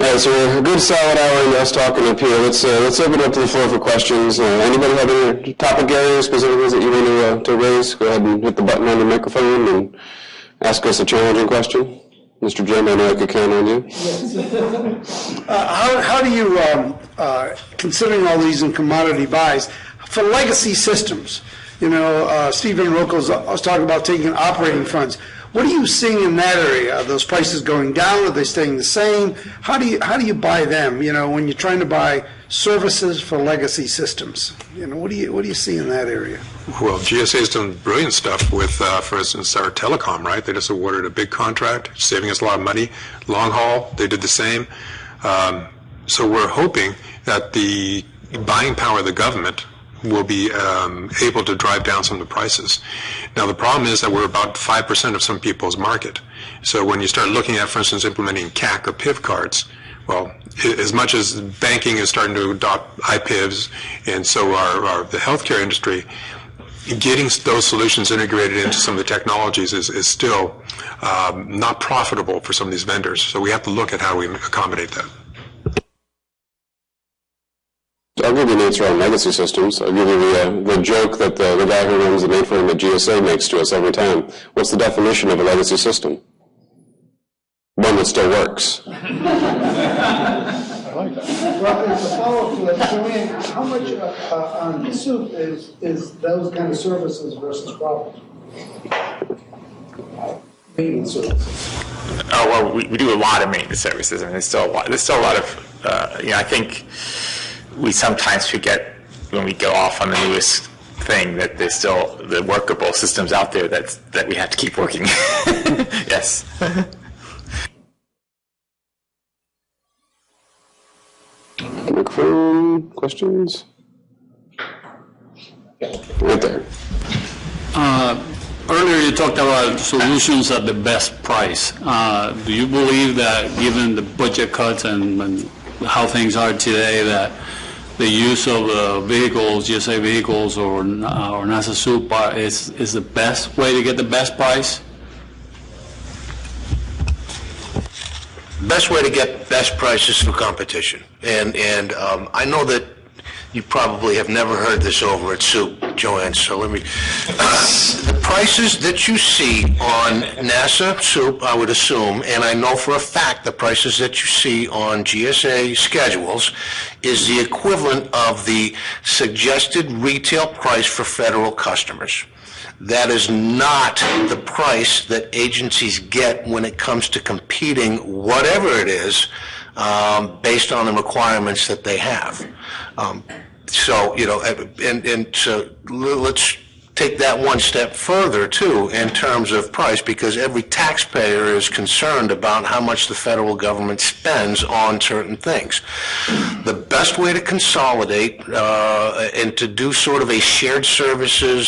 All right, so we're a good solid hour into us talking up here. Let's open it up to the floor for questions. Anybody have any topic areas, specific ones that you want to raise? Go ahead and hit the button on the microphone and ask us a challenging question. Mr. Jim, I know I could count on you. Yes. How do you, considering all these in commodity buys, for legacy systems, Stephen Roko's was talking about taking operating funds. What are you seeing in that area? Are those prices going down? Are they staying the same? How do you buy them? When you're trying to buy services for legacy systems, what do you see in that area? Well, GSA has done brilliant stuff with, for instance, our telecom. Right? They just awarded a big contract, saving us a lot of money. Long haul, they did the same. So we're hoping that the buying power of the government will be able to drive down some of the prices. Now, the problem is that we're about 5% of some people's market. So when you start looking at, for instance, implementing CAC or PIV cards, well, as much as banking is starting to adopt IPIVs, and so are the healthcare industry, getting those solutions integrated into some of the technologies is still not profitable for some of these vendors. So we have to look at how we accommodate that. I'll give you an answer on legacy systems. I'll give you the joke that the guy who runs the mainframe at GSA makes to us every time. What's the definition of a legacy system? One that still works. I like that. Well, as a follow-up to that, Joanne, how much on SOUP is those kind of services versus problems? Maintenance services. Oh, well, we do a lot of maintenance services. I mean, there's still a lot of, I think we sometimes forget when we go off on the newest thing that there's still the workable systems out there that we have to keep working. Yes. Microphone questions? Right there. Earlier you talked about solutions at the best price. Do you believe that given the budget cuts and how things are today, that the use of vehicles, GSA vehicles or NASA SOUP is the best way to get the best price? Best way to get best prices through competition. And I know that you probably have never heard this over at SOUP, Joanne, so let me... the prices that you see on NASA SOUP, I would assume, and I know for a fact the prices that you see on GSA schedules is the equivalent of the suggested retail price for federal customers. That is not the price that agencies get when it comes to competing, whatever it is, based on the requirements that they have. So, so let's take that one step further, too, in terms of price, because every taxpayer is concerned about how much the federal government spends on certain things. The best way to consolidate and to do sort of a shared services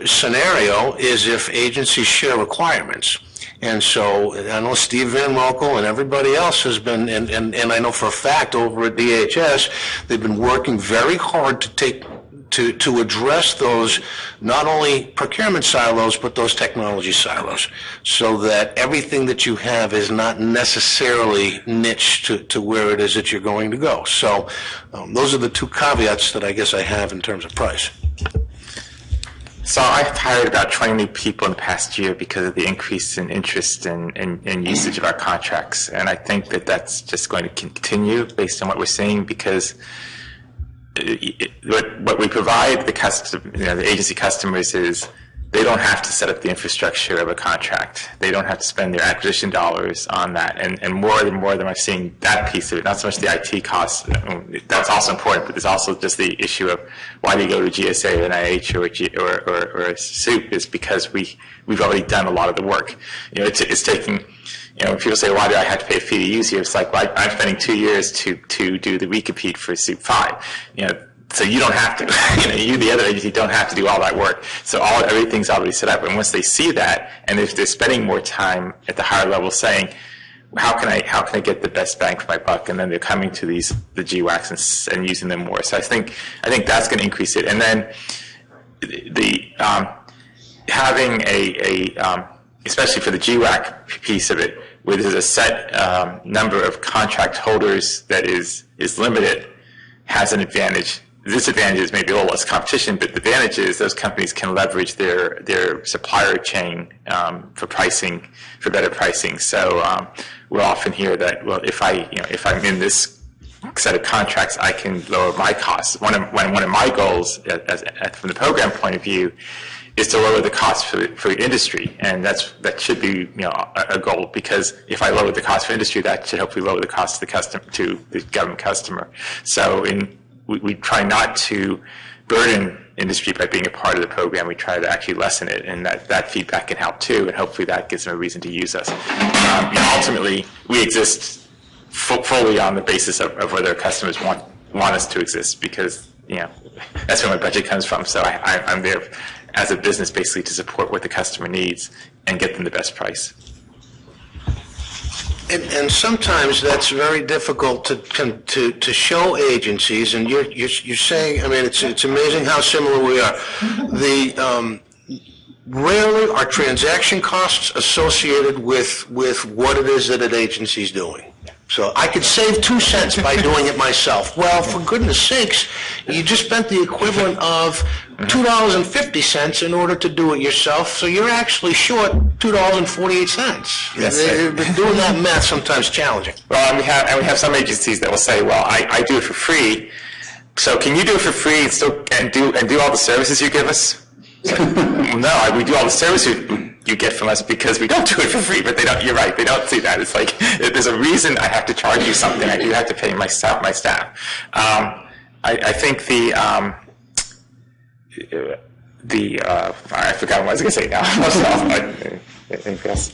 scenario is if agencies share requirements. And so I know Steve Van Rokel and everybody else has been, and I know for a fact over at DHS, they've been working very hard to address those, not only procurement silos, but those technology silos, so that everything that you have is not necessarily niched to where it is that you're going to go. So those are the two caveats that I guess I have in terms of price. So I've hired about 20 new people in the past year because of the increase in interest and usage of our contracts. And I think that that's just going to continue based on what we're seeing, because what we provide the agency customers is they don't have to set up the infrastructure of a contract. They don't have to spend their acquisition dollars on that. And more and more of them are seeing that piece of it, not so much the IT costs. That's also important, but there's also just the issue of why do you go to GSA or NIH or SOUP is because we've already done a lot of the work. It's taking, when people say, why do I have to pay a fee to use you? It's like, well, I'm spending 2 years to do the recompete for SOUP 5. So you don't have to, you, the other agency, don't have to do all that work. So everything's already set up. And once they see that, and if they're spending more time at the higher level saying, how can I get the best bang for my buck? And then they're coming to the GWACs and using them more. So I think that's going to increase it. And then having especially for the GWAC piece of it, where there's a set number of contract holders that is limited, has an advantage. The disadvantage is maybe a little less competition, but the advantage is those companies can leverage their supplier chain for pricing, for better pricing. So we'll often hear that, well, if I'm in this set of contracts, I can lower my costs. One of my goals, from the program point of view, is to lower the cost for industry, and that should be a goal, because if I lower the cost for industry, that should hopefully lower the cost to the government customer. So we try not to burden industry by being a part of the program. We try to actually lessen it, and that feedback can help too, and hopefully that gives them a reason to use us. Ultimately, we exist fully on the basis of whether our customers want us to exist, because that's where my budget comes from. So I'm there as a business basically to support what the customer needs and get them the best price. And sometimes that's very difficult to show agencies, and you're saying, I mean, it's amazing how similar we are. Rarely are transaction costs associated with what it is that an agency's doing. So I could save 2 cents by doing it myself. Well, for goodness sakes, you just spent the equivalent of $2.50 in order to do it yourself, so you're actually short $2.48. Yes. Doing that math sometimes challenging. Well, and we have some agencies that will say, well, I do it for free, so can you do it for free and do all the services you give us? No, we do all the services you get from us because we don't do it for free. But they don't. You're right. They don't see that. It's like there's a reason I have to charge you something. I do have to pay my staff. I think I forgot what I was going to say now. Anything else?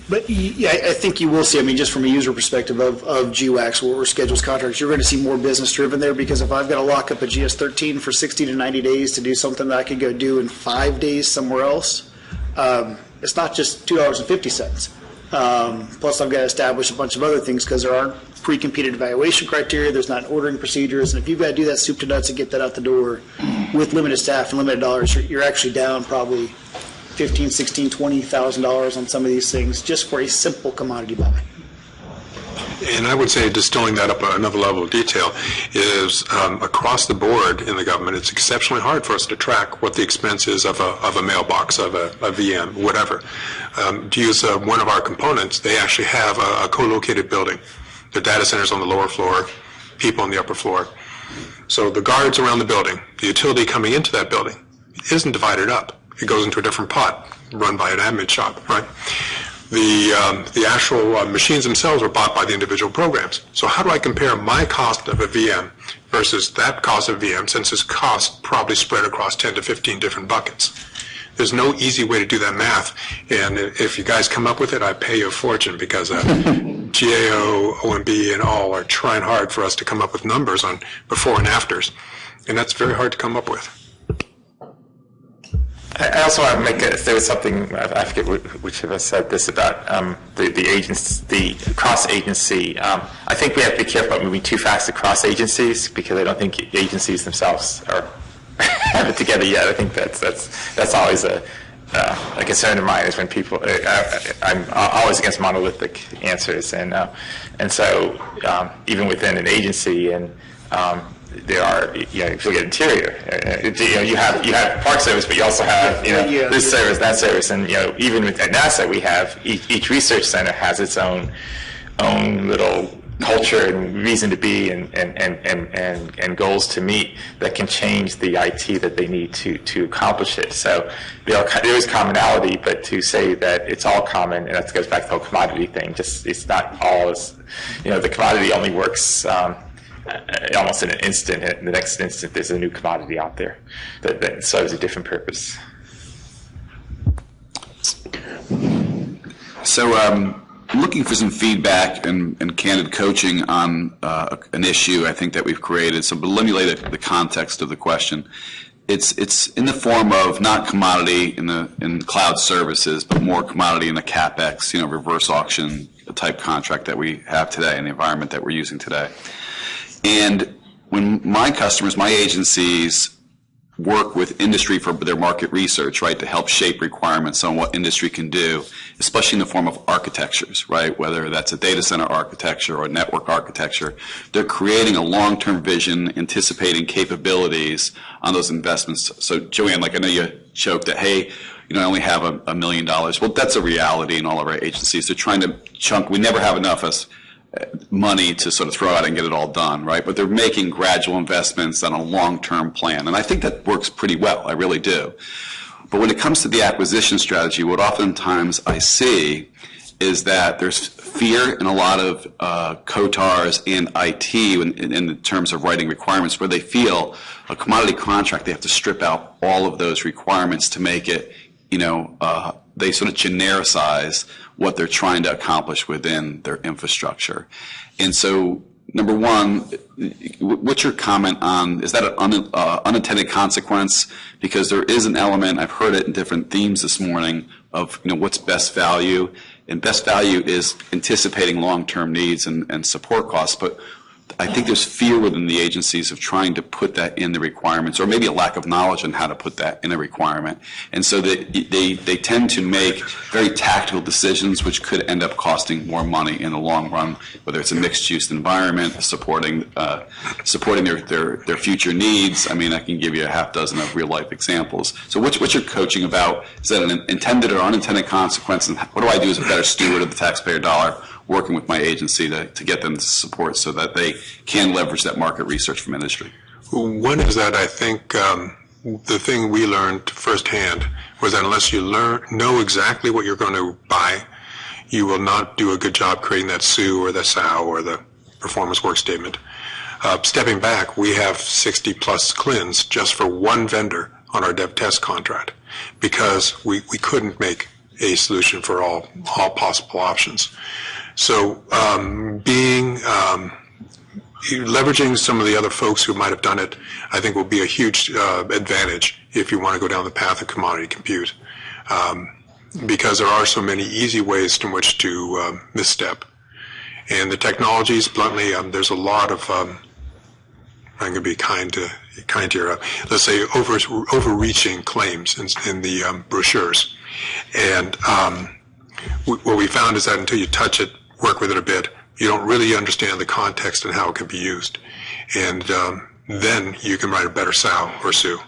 But yeah, I think you will see, I mean, just from a user perspective of GWACs or schedules contracts, you're going to see more business driven there, because if I've got to lock up a GS-13 for 60 to 90 days to do something that I could go do in 5 days somewhere else, it's not just $2.50. Plus I've got to establish a bunch of other things, because there aren't pre-competed evaluation criteria, there's not ordering procedures, and if you've got to do that soup to nuts and get that out the door with limited staff and limited dollars, you're actually down probably $15,000, $16,000, $20,000 on some of these things just for a simple commodity buy. And I would say, distilling that up another level of detail, is across the board in the government, it's exceptionally hard for us to track what the expense is of a mailbox, of a VM, whatever. To use one of our components, they actually have a co-located building. The data center's on the lower floor, people on the upper floor. So the guards around the building, the utility coming into that building, isn't divided up. It goes into a different pot run by an admin shop, right? The actual machines themselves are bought by the individual programs. So how do I compare my cost of a VM versus that cost of VM, since it's cost probably spread across 10 to 15 different buckets? There's no easy way to do that math, and if you guys come up with it, I pay you a fortune, because GAO, OMB, and all are trying hard for us to come up with numbers on before and afters, and that's very hard to come up with. I also want to make there was something, I forget which of us said this about the cross-agency. I think we have to be careful about moving too fast across agencies, because I don't think agencies themselves have it together yet. I think that's always a concern of mine, is when people, I'm always against monolithic answers, and so even within an agency, and there are, if you look at Interior, you have Park Service, but you also have, this service, that service, and even at NASA, we have each research center has its own little culture and reason to be, and goals to meet that can change the IT that they need to accomplish it. So there is commonality, but to say that it's all common, and that goes back to the whole commodity thing. Just it's not all. The commodity only works almost in an instant. In the next instant, there's a new commodity out there that serves a different purpose. So, looking for some feedback and candid coaching on an issue I think that we've created. So, but let me lay the context of the question. It's in the form of not commodity in cloud services, but more commodity in the CapEx, reverse auction type contract that we have today in the environment that we're using today. And when my customers, my agencies, work with industry for their market research, right, to help shape requirements on what industry can do, especially in the form of architectures, right, whether that's a data center architecture or network architecture. They're creating a long-term vision, anticipating capabilities on those investments. So, Joanne, like I know you joked that, hey, I only have $1 million. Well, that's a reality in all of our agencies. They're trying to chunk. We never have enough money to sort of throw out and get it all done, right? But they're making gradual investments on a long-term plan. And I think that works pretty well. I really do. But when it comes to the acquisition strategy, what oftentimes I see is that there's fear in a lot of COTARs and IT in terms of writing requirements, where they feel a commodity contract, they have to strip out all of those requirements to make it, they sort of genericize what they're trying to accomplish within their infrastructure. And so, number one, what's your comment on, is that an unintended consequence? Because there is an element, I've heard it in different themes this morning, of what's best value. And best value is anticipating long-term needs and support costs. But I think there's fear within the agencies of trying to put that in the requirements, or maybe a lack of knowledge on how to put that in a requirement. And so they tend to make very tactical decisions, which could end up costing more money in the long run, whether it's a mixed-use environment, supporting their future needs. I mean, I can give you a half dozen of real-life examples. So what's your coaching about? Is that an intended or unintended consequence? And what do I do as a better steward of the taxpayer dollar, working with my agency to get them to support so that they can leverage that market research from industry? One is that I think the thing we learned firsthand was that unless you know exactly what you're going to buy, you will not do a good job creating that SOO or the SOW or the performance work statement. Stepping back, we have 60 plus CLINs just for one vendor on our dev test contract because we couldn't make a solution for all possible options. So leveraging some of the other folks who might have done it, I think will be a huge advantage if you want to go down the path of commodity compute, because there are so many easy ways in which to misstep. And the technologies, bluntly, there's a lot of, I'm going to be kind to your, let's say, overreaching claims in the brochures. And what we found is that until you touch it, work with it a bit, you don't really understand the context and how it can be used. And then you can write a better SOW or SOO.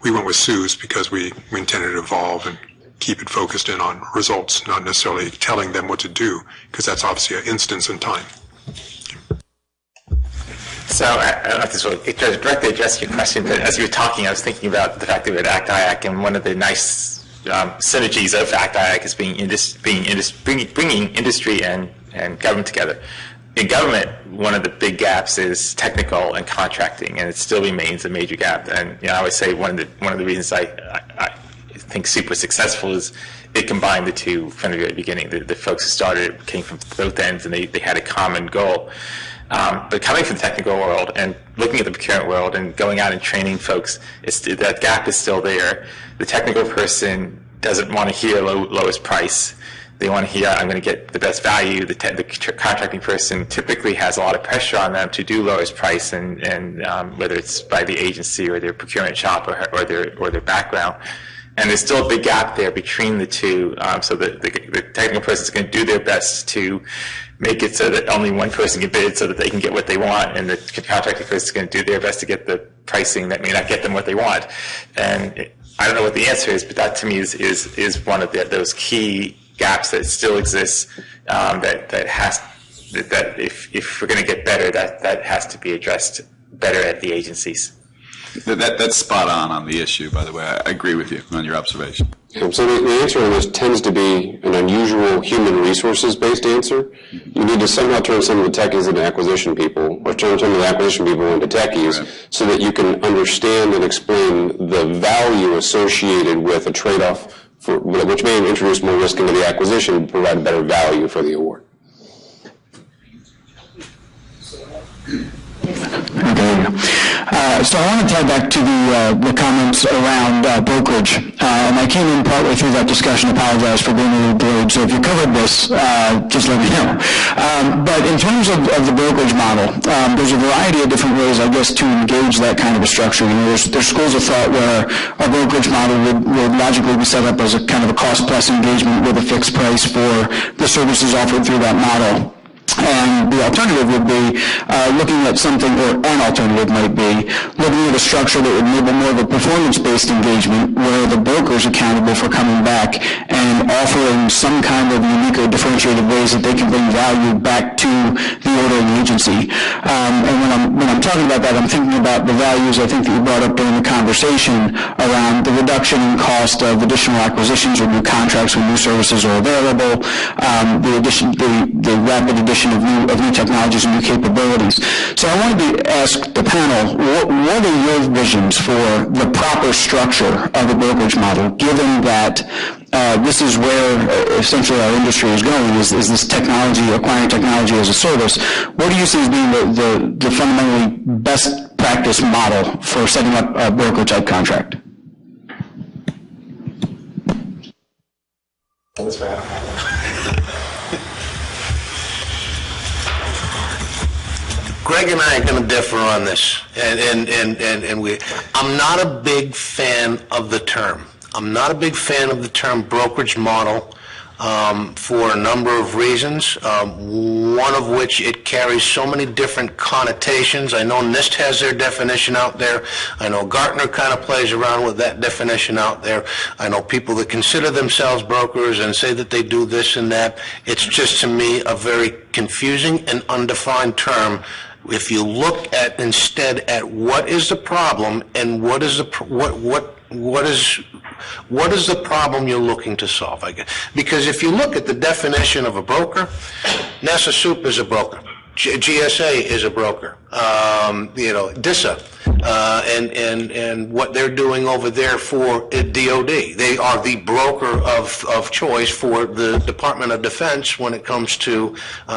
We went with SOOs because we intended to evolve and keep it focused in on results, not necessarily telling them what to do, because that's obviously an instance in time. So I don't have to sort of directly address your question, but as you were talking, I was thinking about the fact that we had ACT-IAC, and one of the nice synergies of ACT-IAC is bringing industry and government together. In government, one of the big gaps is technical and contracting, and it still remains a major gap. And I always say one of the reasons I think super successful is it combined the two from the very beginning. The folks who started it came from both ends, and they had a common goal. But coming from the technical world and looking at the procurement world and going out and training folks, that gap is still there. The technical person doesn't want to hear lowest price. They want to hear, I'm going to get the best value. The contracting person typically has a lot of pressure on them to do lowest price, and whether it's by the agency or their procurement shop or their background. And there's still a big gap there between the two. So the technical person is going to do their best to make it so that only one person can bid so that they can get what they want, and the contracting person is going to do their best to get the pricing that may not get them what they want. And I don't know what the answer is, but that to me is one of those key gaps that still exists, that if we're going to get better, that has to be addressed better at the agencies. That's spot on the issue, by the way. I agree with you on your observation. So the answer on this tends to be an unusual human resources-based answer. You need to somehow turn some of the techies into acquisition people, or turn some of the acquisition people into techies, right, so that you can understand and explain the value associated with a trade-off, which may introduce more risk into the acquisition and provide better value for the award. So I want to tie back to the comments around brokerage. And I came in partway through that discussion. Apologize for being a little delayed. So if you covered this, just let me know. But in terms of the brokerage model, there's a variety of different ways, I guess, to engage that kind of a structure. You know, there's schools of thought where a brokerage model would logically be set up as a kind of a cost-plus engagement with a fixed price for the services offered through that model. And the alternative would be looking at something, or an alternative might be looking at a structure that would enable more of a performance-based engagement where the broker is accountable for coming back and offering some kind of unique or differentiated ways that they can bring value back to the ordering agency. And when I'm talking about that, I'm thinking about the values I think that you brought up during the conversation around the reduction in cost of additional acquisitions or new contracts when new services are available, the rapid addition of new technologies and new capabilities. So I wanted to ask the panel, what are your visions for the proper structure of a brokerage model, given that this is where essentially our industry is going, is this technology, acquiring technology as a service. What do you see as being the fundamentally best practice model for setting up a broker-type contract? Greg and I are going to differ on this, and I'm not a big fan of the term. I'm not a big fan of the term brokerage model for a number of reasons, one of which it carries so many different connotations. I know NIST has their definition out there. I know Gartner kind of plays around with that definition out there. I know people that consider themselves brokers and say that they do this and that. It's just, to me, a very confusing and undefined term. If you look at instead at what is the problem and what is the problem you're looking to solve, I guess. Because if you look at the definition of a broker, NASA Soup is a broker, GSA is a broker, DISA, and what they're doing over there for DOD. They are the broker of choice for the Department of Defense when it comes to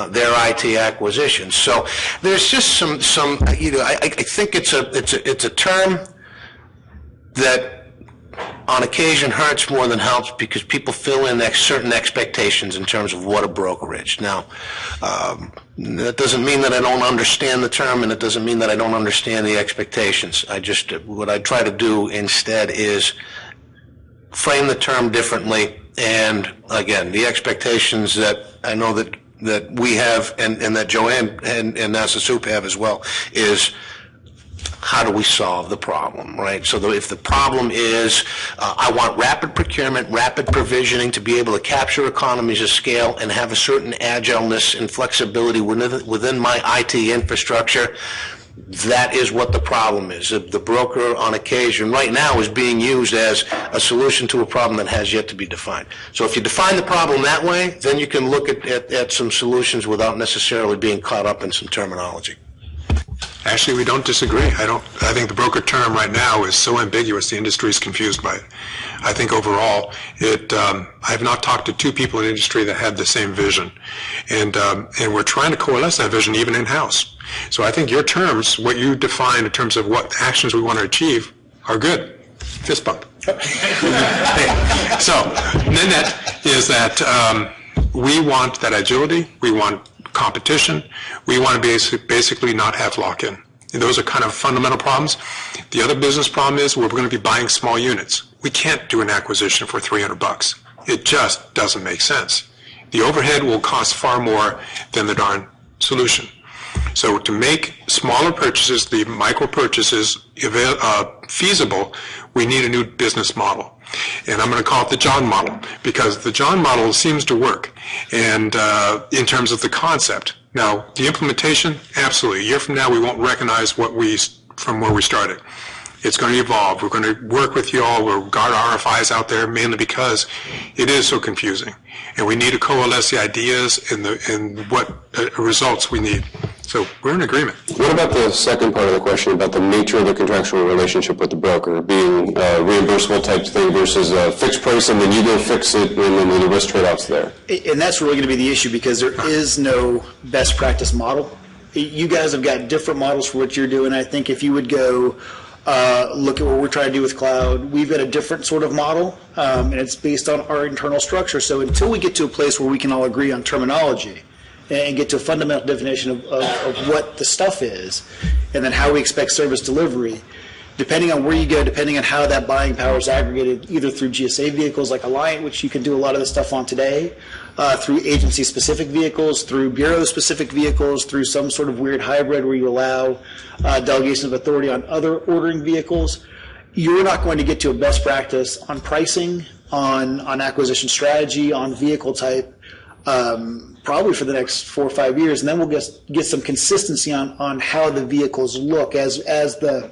their IT acquisitions. So there's just some I think it's a term that on occasion hurts more than helps, because people fill in certain expectations in terms of what a broker is. Now, that doesn't mean that I don't understand the term, and it doesn't mean that I don't understand the expectations. What I try to do instead is frame the term differently, and again, the expectations that I know that we have and that Joanne and NASA Soup have as well is, how do we solve the problem, right? So if the problem is, I want rapid procurement, rapid provisioning to be able to capture economies of scale and have a certain agileness and flexibility within my IT infrastructure, that is what the problem is. The broker, on occasion, right now, is being used as a solution to a problem that has yet to be defined. So if you define the problem that way, then you can look at some solutions without necessarily being caught up in some terminology. Actually, we don't disagree. I think the broker term right now is so ambiguous, the industry is confused by it. I think overall, I have not talked to two people in the industry that had the same vision. And we're trying to coalesce that vision even in-house. So I think your terms, what you define in terms of what actions we want to achieve, are good. Fist bump. So, the net is that we want that agility, we want competition, we want to basically not have lock-in. And those are kind of fundamental problems. The other business problem is we're going to be buying small units. We can't do an acquisition for $300. It just doesn't make sense. The overhead will cost far more than the darn solution. So to make smaller purchases, the micro purchases, feasible, we need a new business model. And I'm going to call it the John model, because the John model seems to work, and in terms of the concept. Now, the implementation, absolutely. A year from now, we won't recognize from where we started. It's going to evolve. We're going to work with you all. We've got RFIs out there, mainly because it is so confusing. And we need to coalesce the ideas and what results we need. So we're in agreement. What about the second part of the question about the nature of the contractual relationship with the broker, being a reimbursable type thing versus a fixed price, and then you go fix it, and then the risk trade-offs there? And that's really going to be the issue, because there is no best practice model you guys have got different models for what you're doing. I think if you would go look at what we're trying to do with cloud, we've got a different sort of model, and it's based on our internal structure. So until we get to a place where we can all agree on terminology and get to a fundamental definition of what the stuff is, and then how we expect service delivery, depending on where you go, depending on how that buying power is aggregated, either through GSA vehicles like Alliant, which you can do a lot of this stuff on today, through agency-specific vehicles, through bureau-specific vehicles, through some sort of weird hybrid where you allow delegation of authority on other ordering vehicles, you're not going to get to a best practice on pricing, on acquisition strategy, on vehicle type, probably for the next 4 or 5 years, and then we'll get some consistency on how the vehicles look as the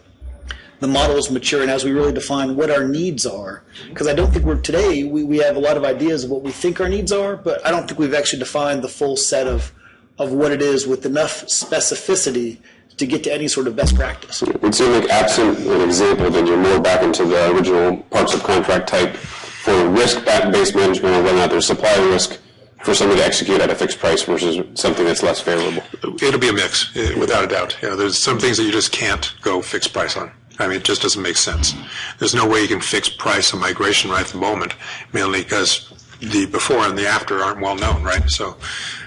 models mature and as we really define what our needs are. Because I don't think we have a lot of ideas of what we think our needs are, but I don't think we've actually defined the full set of what it is with enough specificity to get to any sort of best practice. It would seem like absent an example, then you're more back into the original parts of contract type for risk-based management or whether or not there's supply risk for somebody to execute at a fixed price versus something that's less favorable. It'll be a mix, without a doubt. There's some things that you just can't go fixed price on. I mean, it just doesn't make sense. There's no way you can fix price on migration right at the moment, mainly because the before and the after aren't well known, right? So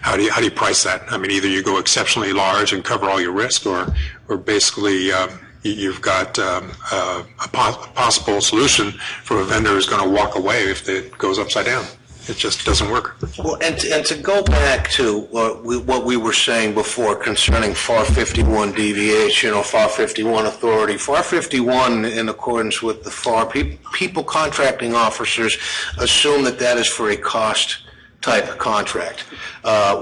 how do you price that? I mean, either you go exceptionally large and cover all your risk, or basically you've got a possible solution for a vendor who's going to walk away if it goes upside down. It just doesn't work. Well, and to go back to what we were saying before concerning FAR 51 deviation or FAR 51 authority, FAR 51, in accordance with the FAR, people contracting officers assume that is for a cost type of contract,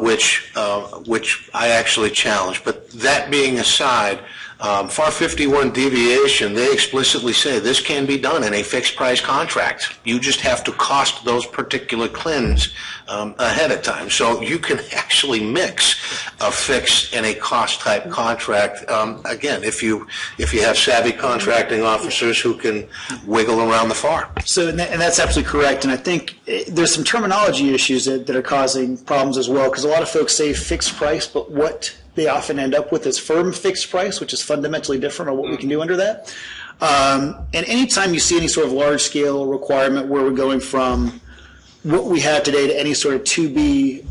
which I actually challenge. But that being aside, FAR 51 deviation, they explicitly say this can be done in a fixed price contract. You just have to cost those particular CLINs ahead of time. So you can actually mix a fixed and a cost type contract. Again, if you have savvy contracting officers who can wiggle around the FAR. So, and that's absolutely correct. And I think there's some terminology issues that are causing problems as well, because a lot of folks say fixed price, but what they often end up with is firm fixed price, which is fundamentally different on what we can do under that. And anytime you see any sort of large-scale requirement where we're going from what we have today to any sort of to-be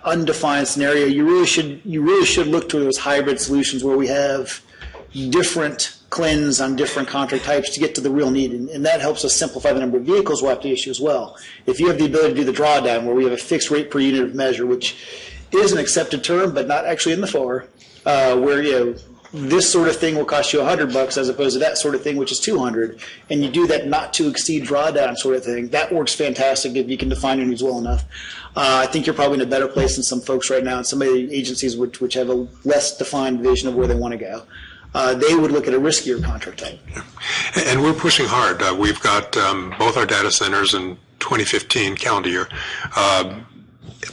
undefined scenario, you really should look to those hybrid solutions where we have different CLINs on different contract types to get to the real need, and that helps us simplify the number of vehicles we'll have to issue as well. If you have the ability to do the drawdown where we have a fixed rate per unit of measure, which is an accepted term, but not actually in the FAR, where this sort of thing will cost you $100 as opposed to that sort of thing, which is $200, and you do that not to exceed drawdown sort of thing. That works fantastic if you can define your needs well enough. I think you're probably in a better place than some folks right now, and some of the agencies which have a less defined vision of where they want to go. They would look at a riskier contract type. And we're pushing hard. We've got both our data centers in 2015 calendar year.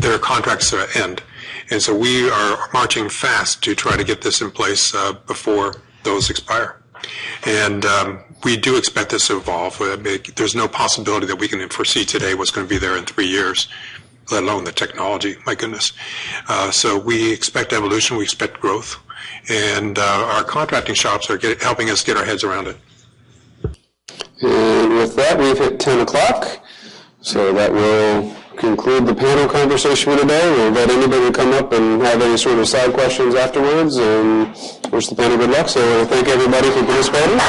Their contracts end. And so we are marching fast to try to get this in place before those expire. And we do expect this to evolve. There's no possibility that we can foresee today what's going to be there in 3 years, let alone the technology, my goodness. So we expect evolution, we expect growth, and our contracting shops are helping us get our heads around it. And with that, we've hit 10 o'clock, so that will conclude the panel conversation for today. We'll let anybody come up and have any sort of side questions afterwards, and wish the panel good luck. So thank everybody for participating.